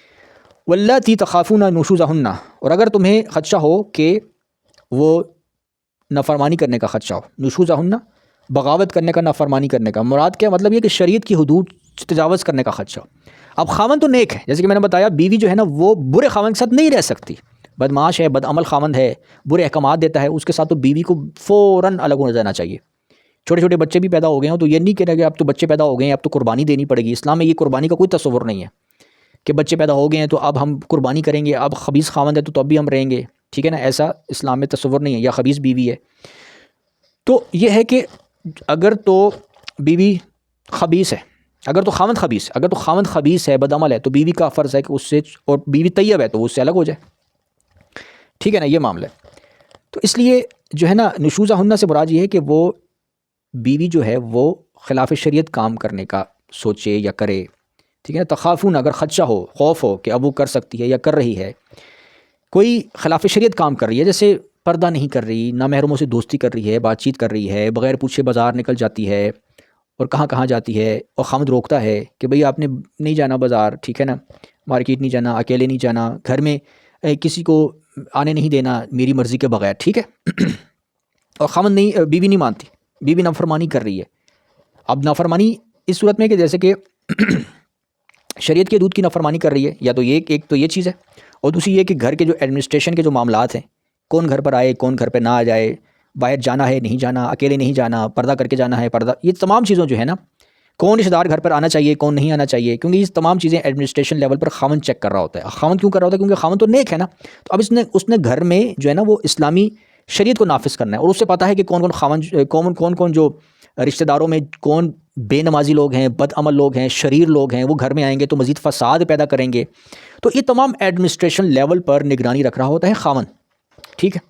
واللاتی تخافون نشوزہن، اور اگر تمہیں خدشہ ہو کہ وہ نافرمانی کرنے کا خدشہ ہو، نشوزہن بغاوت کرنے کا، نافرمانی کرنے کا، مراد کیا مطلب یہ کہ شریعت کی حدود تجاوز کرنے کا خدشہ ہو۔ اب خاوند تو نیک ہے، جیسے کہ میں نے بتایا بیوی جو ہے نا وہ برے خاوند کے ساتھ نہیں رہ سکتی، بدمعاش ہے، بد عمل خاوند ہے، برے احکامات دیتا ہے، اس کے ساتھ تو بیوی کو فوراً الگ ہو جانا چاہیے۔ چھوٹے چھوٹے بچے بھی پیدا ہو گئے ہوں تو یہ نہیں کہنا کہ اب تو بچے پیدا ہو گئے ہیں اب تو قربانی دینی پڑے گی، اسلام میں یہ قربانی کا کوئی تصور نہیں ہے کہ بچے پیدا ہو گئے ہیں تو اب ہم قربانی کریں گے، اب خبیث خاوند ہے تو اب بھی ہم رہیں گے، ٹھیک ہے نا، ایسا اسلام میں تصور نہیں ہے، یا خبیث بیوی ہے۔ تو یہ ہے کہ اگر تو بیوی خبیث ہے، اگر تو خاوند خبیث، اگر تو خاوند خبیث ہے، بد عمل ہے، تو بیوی کا فرض ہے کہ اس سے، اور بیوی طیب ہے تو وہ اس سے الگ ہو جائے، ٹھیک ہے نا، یہ معاملہ ہے۔ تو اس لیے جو ہے نا نشوزہ ہنہ سے مراد یہ ہے کہ وہ بیوی جو ہے وہ خلاف شریعت کام کرنے کا سوچے یا کرے، ٹھیک ہے نا، تخافون اگر خدشہ ہو، خوف ہو کہ اب وہ کر سکتی ہے یا کر رہی ہے، کوئی خلاف شریعت کام کر رہی ہے، جیسے پردہ نہیں کر رہی، نامحرموں سے دوستی کر رہی ہے، بات چیت کر رہی ہے، بغیر پوچھے بازار نکل جاتی ہے اور کہاں کہاں جاتی ہے، اور خاوند روکتا ہے کہ بھئی آپ نے نہیں جانا بازار، ٹھیک ہے نا، مارکیٹ نہیں جانا، اکیلے نہیں جانا، گھر میں کسی کو آنے نہیں دینا میری مرضی کے بغیر، ٹھیک ہے، اور خاوند نہیں، بیوی نہیں مانتی، بیوی نافرمانی کر رہی ہے۔ اب نافرمانی اس صورت میں کہ جیسے کہ شریعت کے حدود کی نافرمانی کر رہی ہے، یا تو یہ ایک تو یہ چیز ہے، اور دوسری یہ کہ گھر کے جو ایڈمنسٹریشن کے جو معاملات ہیں، کون گھر پر آئے کون گھر پہ نہ آ جائے، باہر جانا ہے نہیں جانا، اکیلے نہیں جانا، پردہ کر کے جانا ہے پردہ، یہ تمام چیزوں جو ہے نا، کون رشتہ دار گھر پر آنا چاہیے کون نہیں آنا چاہیے، کیونکہ یہ تمام چیزیں ایڈمنسٹریشن لیول پر خاوند چیک کر رہا ہوتا ہے۔ خاوند کیوں کر رہا ہوتا ہے؟ کیونکہ خاوند تو نیک ہے نا، تو اب اس نے گھر میں جو ہے نا وہ اسلامی شریعت کو نافذ کرنا ہے، اور اس سے پتہ ہے کہ کون کون جو رشتہ داروں میں کون بے نمازی لوگ ہیں، بد عمل لوگ ہیں، شریر لوگ ہیں، وہ گھر میں آئیں گے تو مزید فساد پیدا کریں گے، تو یہ تمام ایڈمنسٹریشن لیول پر نگرانی رکھ رہا ہوتا ہے خاوند، ٹھیک ہے،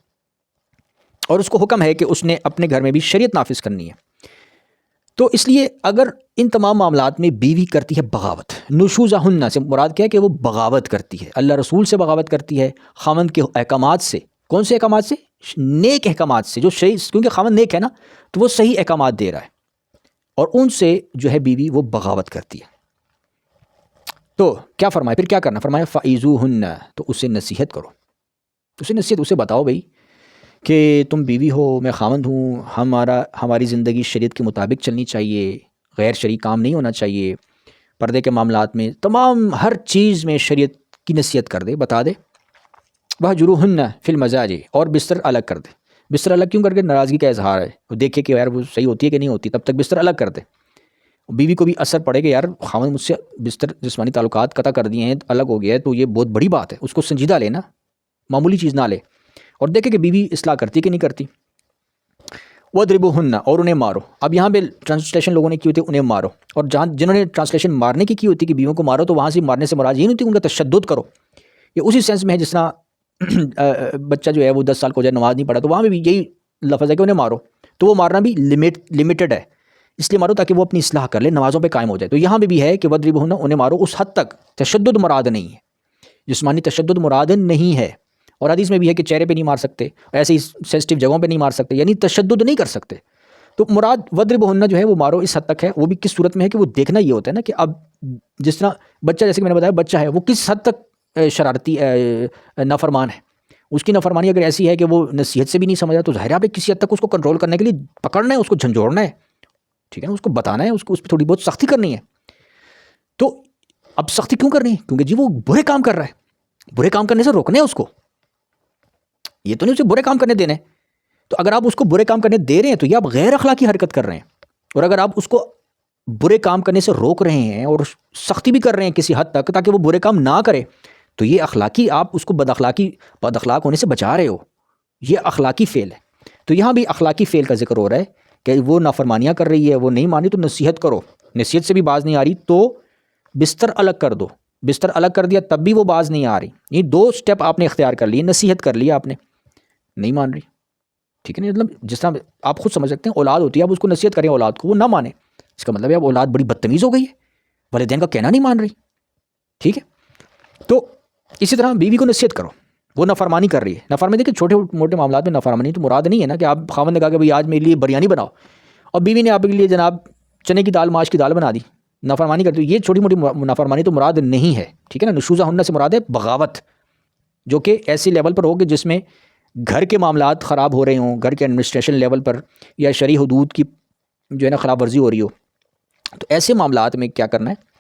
اور اس کو حکم ہے کہ اس نے اپنے گھر میں بھی شریعت نافذ کرنی ہے۔ تو اس لیے اگر ان تمام معاملات میں بیوی کرتی ہے بغاوت، نشوزہ ہنہ سے مراد کیا ہے کہ وہ بغاوت کرتی ہے، اللہ رسول سے بغاوت کرتی ہے، خاوند کے احکامات سے، کون سے احکامات سے؟ نیک احکامات سے، جو کیونکہ خاوند نیک ہے نا تو وہ صحیح احکامات دے رہا ہے، اور ان سے جو ہے بیوی وہ بغاوت کرتی ہے، تو کیا فرمایا پھر، کیا کرنا فرمایا؟ فَعِذُوهُنَّ، تو اسے نصیحت کرو، اسے بتاؤ بھئی کہ تم بیوی ہو میں خاوند ہوں، ہماری زندگی شریعت کے مطابق چلنی چاہیے، غیر شرعی کام نہیں ہونا چاہیے، پردے کے معاملات میں تمام ہر چیز میں شریعت کی نصیحت کر دے، بتا دے۔ وَاهْجُرُوهُنَّ فِي الْمَضَاجِعِ، اور بستر الگ کر دے، بستر الگ کیوں کر کے؟ ناراضگی کا اظہار ہے، وہ دیکھے کہ یار وہ صحیح ہوتی ہے کہ نہیں ہوتی، تب تک بستر الگ کر دے، بیوی کو بھی اثر پڑے کہ یار خاوند مجھ سے بستر جسمانی تعلقات قطع کر دیے ہیں، الگ ہو گیا ہے، تو یہ بہت بڑی بات ہے، اس کو سنجیدہ لینا، معمولی چیز نہ لے، اور دیکھے کہ بیوی اصلاح کرتی کہ نہیں کرتی۔ وَاضْرِبُوهُنَّ، اور انہیں مارو، اب یہاں پہ ٹرانسلیشن لوگوں نے کی ہوتی ہے انہیں مارو، اور جنہوں نے ٹرانسلیشن مارنے کی ہوتی ہے کہ بیویوں کو مارو، تو وہاں سے مارنے سے مراد یہ نہیں ہوتی ان کا تشدد کرو، یہ اسی سینس میں ہے جس طرح بچہ جو ہے وہ 10 سال کو ہو جائے نماز نہیں پڑھا، تو وہاں پہ بھی یہی لفظ ہے کہ انہیں مارو، تو وہ مارنا بھی لمیٹڈ ہے، اس لیے مارو تاکہ وہ اپنی اصلاح کر لے، نمازوں پہ قائم ہو جائے۔ تو یہاں پہ بھی ہے کہ وَضْرِبُوهُنَّ، انہیں مارو، اس حد تک تشدد مراد نہیں ہے، جسمانی تشدد مراد نہیں ہے۔ اور حدیث میں بھی ہے کہ چہرے پہ نہیں مار سکتے، ایسے ہی سینسٹیو جگہوں پہ نہیں مار سکتے، یعنی تشدد نہیں کر سکتے۔ تو مراد وَضْرِبُوهُنَّ جو ہے وہ مارو اس حد تک ہے، وہ بھی کس صورت میں ہے کہ وہ دیکھنا یہ ہوتا ہے نا کہ اب جس طرح بچہ، جیسے کہ میں نے بتایا بچہ ہے، وہ کس حد تک شرارتی نافرمان ہے، اس کی نافرمانی اگر ایسی ہے کہ وہ نصیحت سے بھی نہیں سمجھا، تو ظاہر ہے کسی حد تک اس کو کنٹرول کرنے کے لیے پکڑنا ہے، اس کو جھنجھوڑنا ہے، ٹھیک ہے نا، اس کو بتانا ہے، اس پہ تھوڑی بہت سختی کرنی ہے۔ تو اب سختی کیوں کرنی ہے؟ کیونکہ جی وہ برے کام کر رہا ہے، برے کام کرنے سے روکنے ہے اس کو، یہ تو نہیں اسے برے کام کرنے دینے۔ تو اگر آپ اس کو برے کام کرنے دے رہے ہیں تو یہ آپ غیر اخلاقی حرکت کر رہے ہیں، اور اگر آپ اس کو برے کام کرنے سے روک رہے ہیں اور سختی بھی کر رہے ہیں کسی حد تک تاکہ وہ برے کام نہ کرے، تو یہ اخلاقی، آپ اس کو بد اخلاق ہونے سے بچا رہے ہو، یہ اخلاقی فعل ہے۔ تو یہاں بھی اخلاقی فعل کا ذکر ہو رہا ہے کہ وہ نافرمانیاں کر رہی ہے، وہ نہیں مانی تو نصیحت کرو، نصیحت سے بھی باز نہیں آ رہی تو بستر الگ کر دو، بستر الگ کر دیا تب بھی وہ باز نہیں آ رہی، یہ 2 سٹیپ آپ نے اختیار کر لیے، نصیحت کر لی آپ نے، نہیں مان رہی، ٹھیک ہے نا، مطلب جس طرح آپ خود سمجھ سکتے ہیں اولاد ہوتی ہے، آپ اس کو نصیحت کریں اولاد کو، وہ نہ مانے، اس کا مطلب ہے اب اولاد بڑی بدتمیز ہو گئی ہے، والدین کا کہنا نہیں مان رہی، ٹھیک ہے۔ تو اسی طرح بیوی کو نصیحت کرو، وہ نافرمانی کر رہی ہے، نافرمانی دیکھیں چھوٹے موٹے معاملات میں نافرمانی تو مراد نہیں ہے نا کہ آپ خاوند نے کہا کہ بھائی آج میرے لیے بریانی بناؤ، اور بیوی نے آپ کے لیے جناب چنے کی دال، ماش کی دال بنا دی، نافرمانی کرتی، یہ چھوٹی موٹی نافرمانی تو مراد نہیں ہے، ٹھیک ہے نا۔ نشوزہ ہن سے مراد ہے بغاوت، جو کہ ایسی لیول پر ہو کہ جس میں گھر کے معاملات خراب ہو رہے ہوں، گھر کے ایڈمنسٹریشن لیول پر، یا شرعی حدود کی جو ہے نا خلاف ورزی ہو رہی ہو، تو ایسے معاملات میں کیا کرنا ہے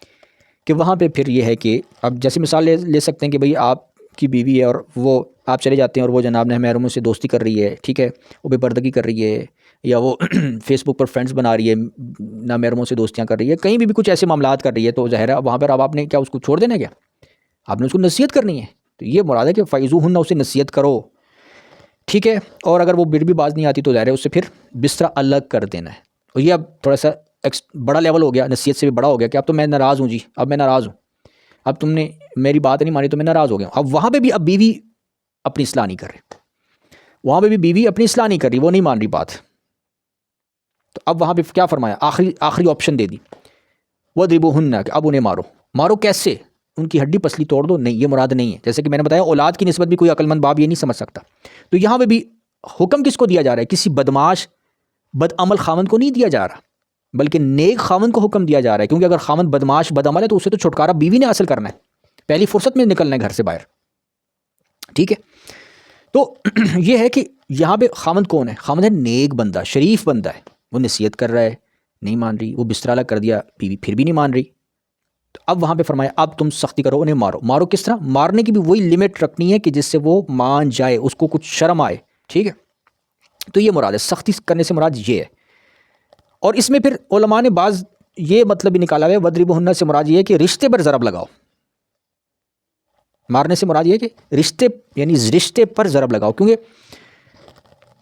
کہ وہاں پہ پھر یہ ہے کہ اب جیسے مثال لے سکتے ہیں کہ بھئی آپ کی بیوی ہے اور وہ آپ چلے جاتے ہیں اور وہ جناب نے محرموں سے دوستی کر رہی ہے، ٹھیک ہے، وہ بے پردگی کر رہی ہے، یا وہ فیس بک پر فرینڈز بنا رہی ہے، نامحرموں سے دوستیاں کر رہی ہے، کہیں بھی کچھ ایسے معاملات کر رہی ہے، تو ظاہر ہے وہاں پر اب آپ نے کیا اس کو چھوڑ دینا ہے؟ کیا آپ نے اس کو نصیحت کرنی ہے؟ تو یہ مراد ہے کہ فَإِذُوهُنَّ، اسے نصیحت کرو، ٹھیک ہے۔ اور اگر وہ بھی باز نہیں آتی تو ظاہر ہے اس سے پھر بستر الگ کر دینا ہے، اور یہ اب تھوڑا سا بڑا لیول ہو گیا، نصیحت سے بھی بڑا ہو گیا کہ اب تو میں ناراض ہوں جی، اب میں ناراض ہوں، اب تم نے میری بات نہیں مانی تو میں ناراض ہو گیا۔ اب وہاں پہ بھی اب بیوی اپنی اصلاح نہیں کر رہی، وہاں پہ بھی بیوی اپنی اصلاح نہیں کر رہی، وہ نہیں مان رہی بات، تو اب وہاں پہ کیا فرمایا؟ آخری آپشن دے دی، وَضْرِبُوهُنَّ، کہ اب انہیں مارو کیسے؟ ان کی ہڈی پسلی توڑ دو؟ نہیں، یہ مراد نہیں ہے۔ جیسے کہ میں نے بتایا اولاد کی نسبت بھی کوئی عقل مند باپ یہ نہیں سمجھ سکتا، تو یہاں پہ بھی حکم کس کو دیا جا رہا ہے؟ کسی بدماش بد عمل خاوند کو نہیں دیا جا رہا، بلکہ نیک خاوند کو حکم دیا جا رہا ہے، کیونکہ اگر خاوند بدماش بد عمل ہے تو اسے تو چھٹکارا بیوی نے حاصل کرنا ہے، پہلی فرصت میں نکلنا ہے گھر سے باہر، ٹھیک ہے۔ تو یہ ہے کہ یہاں پہ خاوند کون ہے؟ خاوند ہے نیک بندہ، شریف بندہ ہے، وہ نصیحت کر رہا ہے، نہیں مان رہی، وہ بستر الگ کر دیا، بیوی پھر بھی نہیں مان رہی، تو اب وہاں پہ فرمایا اب تم سختی کرو، انہیں مارو کس طرح؟ مارنے کی بھی وہی لمٹ رکھنی ہے کہ جس سے وہ مان جائے، اس کو کچھ شرم آئے، ٹھیک ہے۔ تو یہ مراد ہے، سختی کرنے سے مراد یہ ہے۔ اور اس میں پھر علماء نے بعض یہ مطلب بھی نکالا ہے، وَضْرِبُوهُنَّ سے مراد یہ ہے کہ رشتے پر ضرب لگاؤ، مارنے سے مراد یہ ہے کہ رشتے پر ضرب لگاؤ، کیونکہ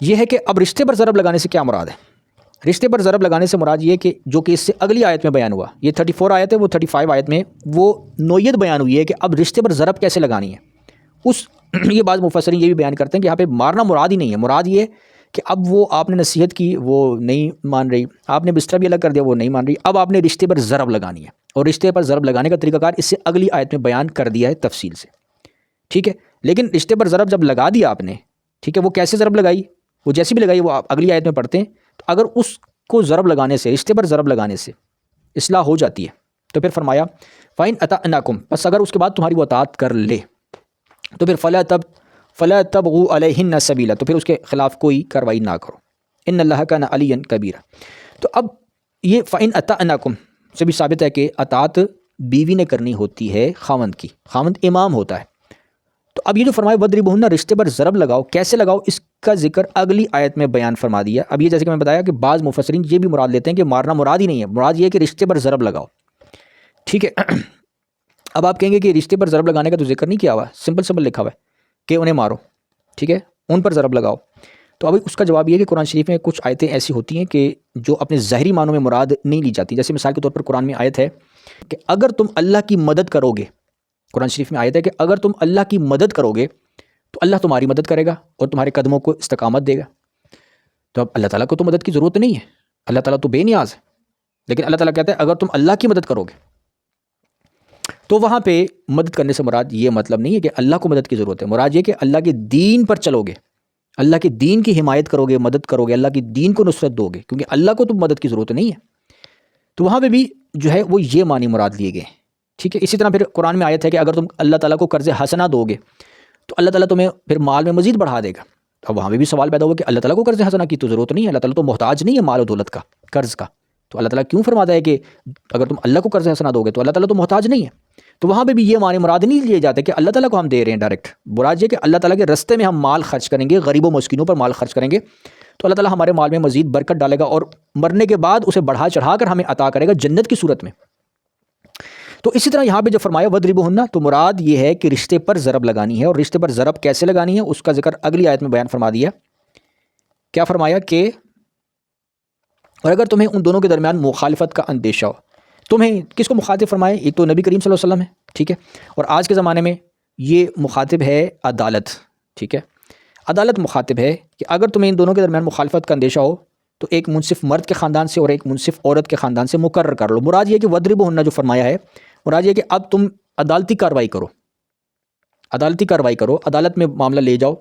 یہ ہے کہ اب رشتے پر ضرب لگانے سے کیا مراد ہے؟ رشتے پر ضرب لگانے سے مراد یہ کہ جو کہ اس سے اگلی آیت میں بیان ہوا، یہ 34 آیت ہے، وہ 35 آیت میں وہ نوعیت بیان ہوئی ہے کہ اب رشتے پر ضرب کیسے لگانی ہے۔ یہ بعض مفسرین یہ بھی بیان کرتے ہیں کہ یہاں پہ مارنا مراد ہی نہیں ہے، مراد یہ کہ اب وہ آپ نے نصیحت کی، وہ نہیں مان رہی، آپ نے بستر بھی الگ کر دیا، وہ نہیں مان رہی، اب آپ نے رشتے پر ضرب لگانی ہے، اور رشتے پر ضرب لگانے کا طریقہ کار اس سے اگلی آیت میں بیان کر دیا ہے تفصیل سے، ٹھیک ہے۔ لیکن رشتے پر ضرب جب لگا دیا آپ نے، ٹھیک ہے، وہ کیسے ضرب لگائی؟ وہ جیسی بھی لگائی وہ آپ اگلی آیت میں پڑھتے ہیں، تو اگر اس کو ضرب لگانے سے، رشتے پر ضرب لگانے سے اصلاح ہو جاتی ہے تو پھر فرمایا فَإِنْ أَطَعْنَكُمْ، بس اگر اس کے بعد تمہاری وہ اطاعت کر لے تو پھر فَلَا تَبْغُوا عَلَيْهِنَّ سَبِيلًا، تو پھر اس کے خلاف کوئی کارروائی نہ کرو، إِنَّ اللَّهَ كَانَ عَلِيًّا كَبِيرًا۔ تو اب یہ فَإِنْ أَطَعْنَكُمْ سے بھی ثابت ہے کہ اطاعت بیوی نے کرنی ہوتی ہے خاوند کی، خاوند امام ہوتا ہے۔ تو اب یہ جو فرمایا وَضْرِبُوهُنَّ، رشتے پر ضرب لگاؤ، کیسے لگاؤ اس کا ذکر اگلی آیت میں بیان فرما دیا۔ اب یہ جیسے کہ میں بتایا کہ بعض مفسرین یہ بھی مراد لیتے ہیں کہ مارنا مراد ہی نہیں ہے، مراد یہ ہے کہ رشتے پر ضرب لگاؤ، ٹھیک ہے۔ اب آپ کہیں گے کہ رشتے پر ضرب لگانے کا تو ذکر نہیں کیا ہوا، سمپل لکھا ہوا ہے کہ انہیں مارو، ٹھیک ہے، ان پر ضرب لگاؤ۔ تو ابھی اس کا جواب یہ ہے کہ قرآن شریف میں کچھ آیتیں ایسی ہوتی ہیں کہ جو اپنے ظاہری معنوں میں مراد نہیں لی جاتی، جیسے مثال کے طور پر قرآن میں آیت ہے کہ اگر تم اللہ کی مدد کرو گے، قرآن شریف میں آیت ہے کہ اگر تم اللہ کی مدد کرو گے تو اللہ تمہاری مدد کرے گا اور تمہارے قدموں کو استقامت دے گا۔ تو اب اللہ تعالیٰ کو تو مدد کی ضرورت نہیں ہے، اللہ تعالیٰ تو بے نیاز ہے، لیکن اللہ تعالیٰ کہتا ہے اگر تم اللہ کی مدد کرو گے تو وہاں پہ مدد کرنے سے مراد یہ مطلب نہیں ہے کہ اللہ کو مدد کی ضرورت ہے، مراد یہ کہ اللہ کے دین پر چلو گے، اللہ کے دین کی حمایت کرو گے، مدد کرو گے، اللہ کے دین کو نصرت دو گے، کیونکہ اللہ کو تو مدد کی ضرورت نہیں ہے۔ تو وہاں پہ بھی جو ہے وہ یہ معنی مراد لیے گئے، ٹھیک ہے۔ اسی طرح پھر قرآن میں آیت ہے کہ اگر تم اللہ تعالیٰ کو قرض حسنہ دو گے تو اللہ تعالیٰ تمہیں پھر مال میں مزید بڑھا دے گا۔ اب وہاں پہ بھی سوال پیدا ہوا کہ اللہ تعالیٰ کو قرض حسنہ کی تو ضرورت نہیں ہے، اللہ تعالیٰ تو محتاج نہیں ہے مال و دولت کا، قرض کا، تو اللہ تعالیٰ کیوں فرماتا ہے کہ اگر تم اللہ کو قرض حسنہ دو گے تو اللہ تعالیٰ تو محتاج نہیں ہے۔ تو وہاں پہ بھی یہ معنی مراد نہیں لیے جاتے کہ اللہ تعالیٰ کو ہم دے رہے ہیں ڈائریکٹ، مراد یہ کہ اللہ تعالیٰ کے رستے میں ہم مال خرچ کریں گے، غریب و مسکینوں پر مال خرچ کریں گے تو اللہ تعالیٰ ہمارے مال میں مزید برکت ڈالے گا اور مرنے کے بعد اسے بڑھا چڑھا کر ہمیں عطا کرے گا جنت کی صورت میں۔ تو اسی طرح یہاں پہ جو فرمایا وَضْرِبُوهُنَّ، تو مراد یہ ہے کہ رشتے پر ضرب لگانی ہے، اور رشتے پر ضرب کیسے لگانی ہے اس کا ذکر اگلی آیت میں بیان فرما دیا۔ کیا فرمایا کہ اور اگر تمہیں ان دونوں کے درمیان مخالفت کا اندیشہ ہو، تمہیں کس کو مخاطب فرمائے؟ ایک تو نبی کریم صلی اللہ علیہ وسلم ہے، ٹھیک ہے، اور آج کے زمانے میں یہ مخاطب ہے عدالت، ٹھیک ہے، عدالت مخاطب ہے کہ اگر تمہیں ان دونوں کے درمیان مخالفت کا اندیشہ ہو تو ایک منصف مرد کے خاندان سے اور ایک منصف عورت کے خاندان سے مقرر کر لو۔ مراد یہ کہ وَضْرِبُوهُنَّ جو فرمایا ہے، مراد یہ کہ اب تم عدالتی کارروائی کرو، عدالتی کارروائی کرو، عدالت میں معاملہ لے جاؤ،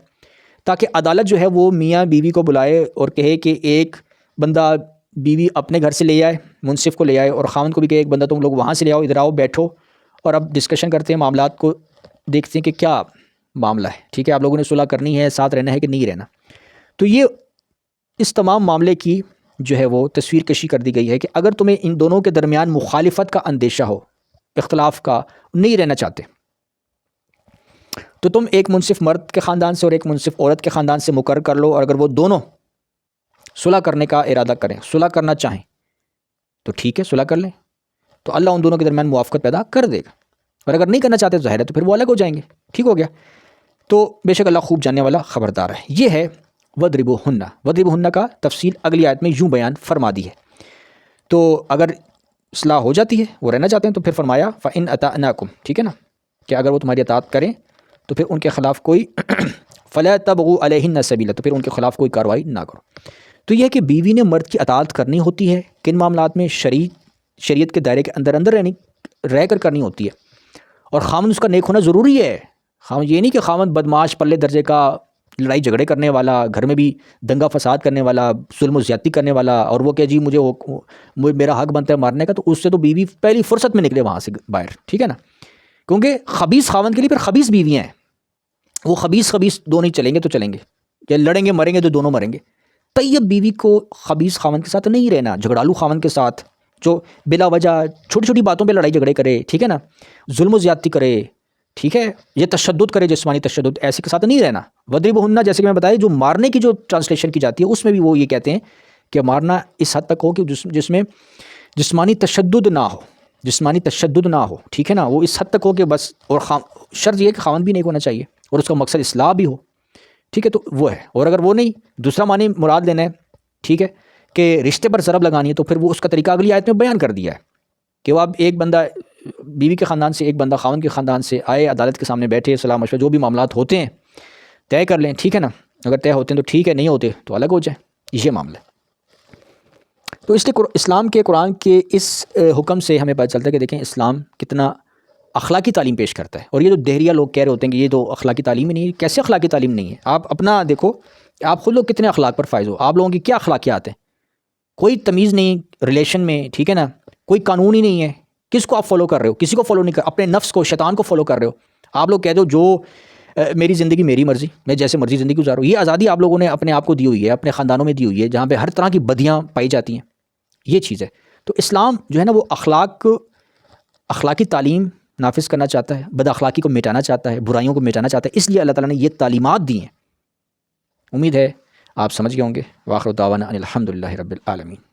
تاکہ عدالت جو ہے وہ میاں بیوی کو بلائے اور کہے کہ ایک بندہ بیوی اپنے گھر سے لے آئے، منصف کو لے آئے، اور خاوند کو بھی کہ ایک بندہ تم لوگ وہاں سے لے آؤ، ادھر آؤ بیٹھو اور اب ڈسکشن کرتے ہیں، معاملات کو دیکھتے ہیں کہ کیا معاملہ ہے، ٹھیک ہے، آپ لوگوں نے صلح کرنی ہے، ساتھ رہنا ہے کہ نہیں رہنا۔ تو یہ اس تمام معاملے کی جو ہے وہ تصویر کشی کر دی گئی ہے کہ اگر تمہیں ان دونوں کے درمیان مخالفت کا اندیشہ ہو، اختلاف کا، نہیں رہنا چاہتے، تو تم ایک منصف مرد کے خاندان سے اور ایک منصف عورت کے خاندان سے مقرر کر لو، اور اگر وہ دونوں صلح کرنے کا ارادہ کریں، صلح کرنا چاہیں تو ٹھیک ہے، صلح کر لیں، تو اللہ ان دونوں کے درمیان موافقت پیدا کر دے گا، اور اگر نہیں کرنا چاہتے تو ظاہر ہے تو پھر وہ الگ ہو جائیں گے، ٹھیک ہو گیا۔ تو بے شک اللہ خوب جاننے والا خبردار ہے۔ یہ ہے وَضْرِبُوهُنَّ، وَضْرِبُوهُنَّ کا تفصیل اگلی آیت میں یوں بیان فرما دی ہے۔ تو اگر اصلاح ہو جاتی ہے، وہ رہنا چاہتے ہیں، تو پھر فرمایا فَإِنْ أَطَعْنَاكُمْ، ٹھیک ہے نا، کہ اگر وہ تمہاری اطاعت کریں تو پھر ان کے خلاف کوئی فَلَا تَبْغُوا عَلَيْهِنَّ سَبِيلًا، تو پھر ان کے خلاف کوئی کارروائی نہ کرو۔ تو یہ کہ بیوی نے مرد کی اطاعت کرنی ہوتی ہے کن معاملات میں؟ شریعت کے دائرے کے اندر رہ کر کرنی ہوتی ہے، اور خاوند اس کا نیک ہونا ضروری ہے۔ خاوند یہ نہیں کہ خاوند بدمعاش پلے درجے کا، لڑائی جھگڑے کرنے والا، گھر میں بھی دنگا فساد کرنے والا، ظلم و زیادتی کرنے والا، اور وہ کہ جی مجھے میرا حق بنتا ہے مارنے کا، تو اس سے تو بیوی پہلی فرصت میں نکلے وہاں سے باہر، ٹھیک ہے نا، کیونکہ خبیث خاوند کے لیے پھر خبیث بیویاں ہیں، وہ خبیث دو نہیں چلیں گے تو چلیں گے، یا لڑیں گے مریں گے تو دونوں مریں گے۔ طیب بیوی کو خبیث خاوند کے ساتھ نہیں رہنا، جھگڑالو خاوند کے ساتھ جو بلا وجہ چھوٹی چھوٹی باتوں پہ لڑائی جھگڑے کرے، ٹھیک ہے نا، ظلم و زیادتی کرے، ٹھیک ہے، یہ تشدد کرے، جسمانی تشدد، ایسے کے ساتھ نہیں رہنا۔ وَضْرِبُوهُنَّ جیسے کہ میں بتایا، جو مارنے کی جو ٹرانسلیشن کی جاتی ہے اس میں بھی وہ یہ کہتے ہیں کہ مارنا اس حد تک ہو کہ جس میں جسمانی تشدد نہ ہو، جسمانی تشدد نہ ہو، ٹھیک ہے نا، وہ اس حد تک ہو کہ بس، اور شرط یہ ہے کہ خاوند بھی نیک ہونا چاہیے اور اس کا مقصد اصلاح بھی ہو، ٹھیک ہے، تو وہ ہے۔ اور اگر وہ نہیں، دوسرا معنی مراد لینا ہے، ٹھیک ہے، کہ رشتے پر ضرب لگانی ہے، تو پھر وہ اس کا طریقہ اگلی آیت میں بیان کر دیا ہے کہ وہ اب ایک بندہ بیوی کے خاندان سے، ایک بندہ خاوند کے خاندان سے آئے، عدالت کے سامنے بیٹھے، صلاح مشورہ جو بھی معاملات ہوتے ہیں طے کر لیں، ٹھیک ہے نا، اگر طے ہوتے ہیں تو ٹھیک ہے، نہیں ہوتے تو الگ ہو جائیں، یہ معاملہ ہے۔ تو اس لیے اسلام کے، قرآن کے اس حکم سے ہمیں پتہ چلتا ہے کہ دیکھیں اسلام کتنا اخلاقی تعلیم پیش کرتا ہے۔ اور یہ جو دہریہ لوگ کہہ رہے ہوتے ہیں کہ یہ تو اخلاقی تعلیم ہی نہیں ہے، کیسے اخلاقی تعلیم نہیں ہے؟ آپ اپنا دیکھو، آپ خود لوگ کتنے اخلاق پر فائز ہو، آپ لوگوں کی کیا اخلاقیات ہیں؟ کوئی تمیز نہیں ریلیشن میں، ٹھیک ہے نا، کوئی قانون ہی نہیں ہے، کس کو آپ فالو کر رہے ہو؟ کسی کو فالو نہیں کر، اپنے نفس کو، شیطان کو فالو کر رہے ہو۔ آپ لوگ کہتے ہو جو میری زندگی میری مرضی، میں جیسے مرضی زندگی گزاروں۔ یہ آزادی آپ لوگوں نے اپنے آپ کو دی ہوئی ہے، اپنے خاندانوں میں دی ہوئی ہے، جہاں پہ ہر طرح کی بدیاں پائی جاتی ہیں، یہ چیز ہے۔ تو اسلام جو ہے نا وہ اخلاقی تعلیم نافذ کرنا چاہتا ہے، بد اخلاقی کو مٹانا چاہتا ہے، برائیوں کو مٹانا چاہتا ہے، اس لیے اللہ تعالیٰ نے یہ تعلیمات دی ہیں۔ امید ہے آپ سمجھ گئے ہوں گے۔ وآخر دعوانا ان الحمد للہ رب العالمین۔